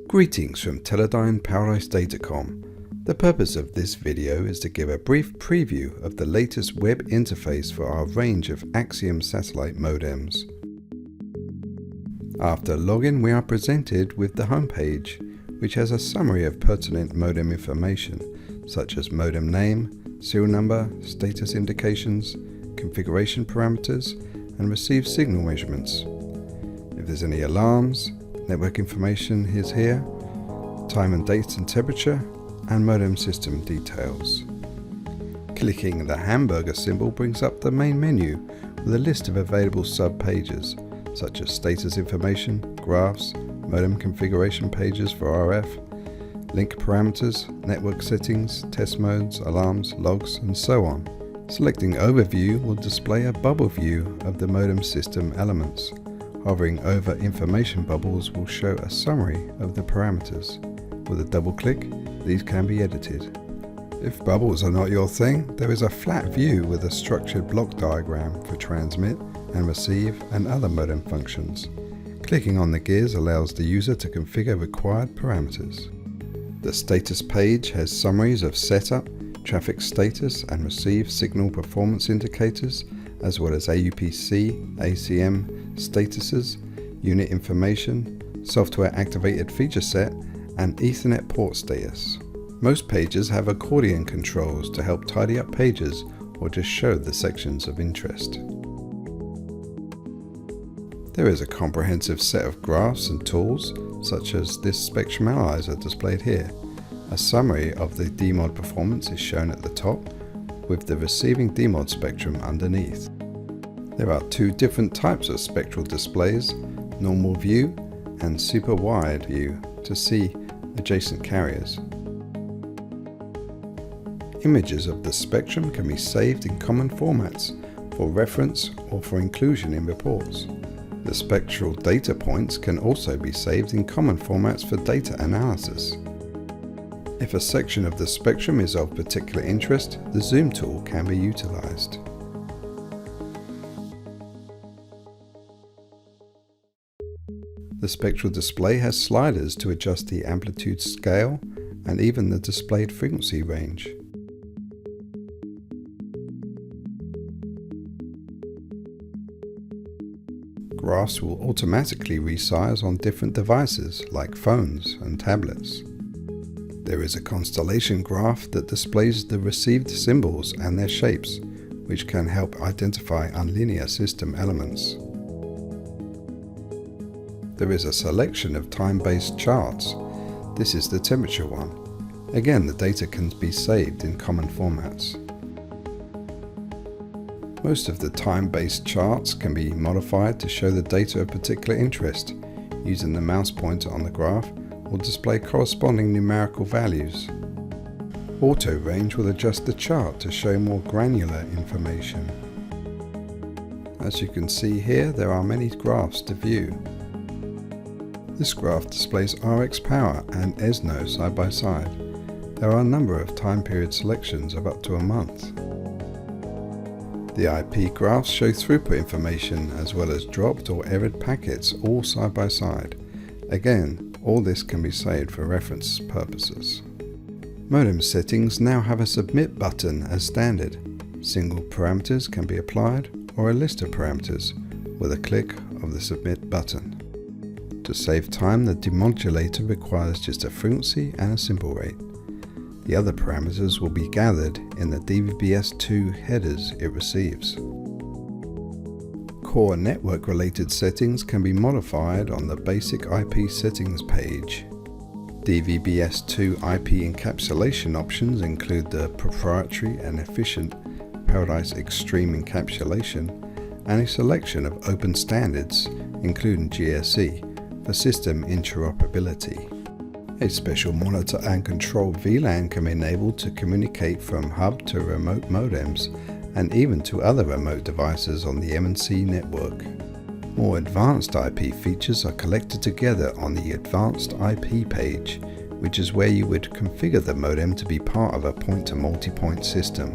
Greetings from Teledyne Paradise Datacom. The purpose of this video is to give a brief preview of the latest web interface for our range of AXIOM satellite modems. After login, we are presented with the home page, which has a summary of pertinent modem information such as modem name, serial number, status indications, configuration parameters, and received signal measurements. If there's any alarms, network information is here, time and date and temperature, and modem system details. Clicking the hamburger symbol brings up the main menu with a list of available sub-pages such as status information, graphs, modem configuration pages for RF, link parameters, network settings, test modes, alarms, logs, and so on. Selecting Overview will display a bubble view of the modem system elements. Hovering over information bubbles will show a summary of the parameters. With a double click, these can be edited. If bubbles are not your thing, there is a flat view with a structured block diagram for transmit and receive and other modem functions. Clicking on the gears allows the user to configure required parameters. The status page has summaries of setup, traffic status and receive signal performance indicators, as well as AUPC, ACM, statuses, unit information, software activated feature set, and Ethernet port status. Most pages have accordion controls to help tidy up pages or just show the sections of interest. There is a comprehensive set of graphs and tools, such as this spectrum analyzer displayed here. A summary of the DMOD performance is shown at the top, with the receiving DMOD spectrum underneath. There are two different types of spectral displays, normal view and super wide view, to see adjacent carriers. Images of the spectrum can be saved in common formats for reference or for inclusion in reports. The spectral data points can also be saved in common formats for data analysis. If a section of the spectrum is of particular interest, the zoom tool can be utilized. The spectral display has sliders to adjust the amplitude scale and even the displayed frequency range. Graphs will automatically resize on different devices like phones and tablets. There is a constellation graph that displays the received symbols and their shapes, which can help identify unlinear system elements. There is a selection of time-based charts. This is the temperature one. Again, the data can be saved in common formats. Most of the time-based charts can be modified to show the data of particular interest. Using the mouse pointer on the graph will display corresponding numerical values. Auto range will adjust the chart to show more granular information. As you can see here, there are many graphs to view. This graph displays RX power and ESNO side by side. There are a number of time period selections of up to a month. The IP graphs show throughput information as well as dropped or errored packets all side by side. Again, all this can be saved for reference purposes. Modem settings now have a submit button as standard. Single parameters can be applied or a list of parameters with a click of the submit button. To save time, the demodulator requires just a frequency and a symbol rate. The other parameters will be gathered in the DVB-S2 headers it receives. Core network related settings can be modified on the basic IP settings page. DVB-S2 IP encapsulation options include the proprietary and efficient Paradise Extreme encapsulation and a selection of open standards, including GSE, for system interoperability. A special monitor and control VLAN can be enabled to communicate from hub to remote modems and even to other remote devices on the M&C network. More advanced IP features are collected together on the Advanced IP page, which is where you would configure the modem to be part of a point-to-multipoint system.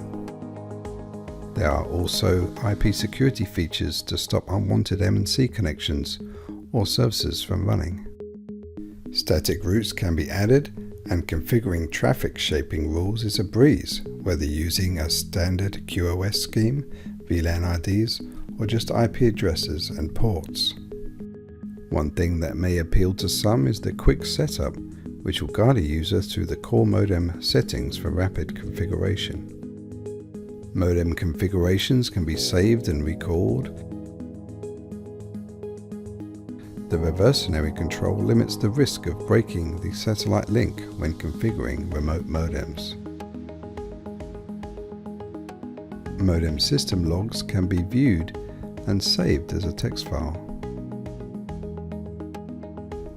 There are also IP security features to stop unwanted M&C connections or services from running. Static routes can be added, and configuring traffic shaping rules is a breeze, whether using a standard QoS scheme, VLAN IDs, or just IP addresses and ports. One thing that may appeal to some is the quick setup, which will guide a user through the core modem settings for rapid configuration. Modem configurations can be saved and recalled. The reversionary control limits the risk of breaking the satellite link when configuring remote modems. Modem system logs can be viewed and saved as a text file.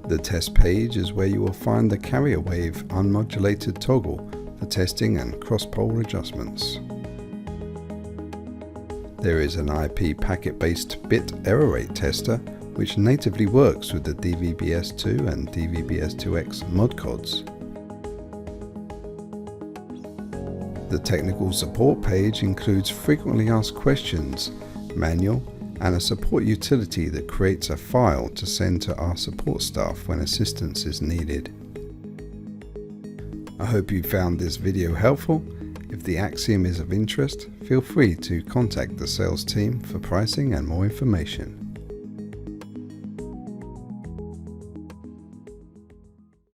The test page is where you will find the carrier wave unmodulated toggle for testing and cross-pole adjustments. There is an IP packet-based bit error rate tester which natively works with the DVB-S2 and DVB-S2X modcods. The technical support page includes frequently asked questions, manual, and a support utility that creates a file to send to our support staff when assistance is needed. I hope you found this video helpful. If the AXIOM is of interest, feel free to contact the sales team for pricing and more information.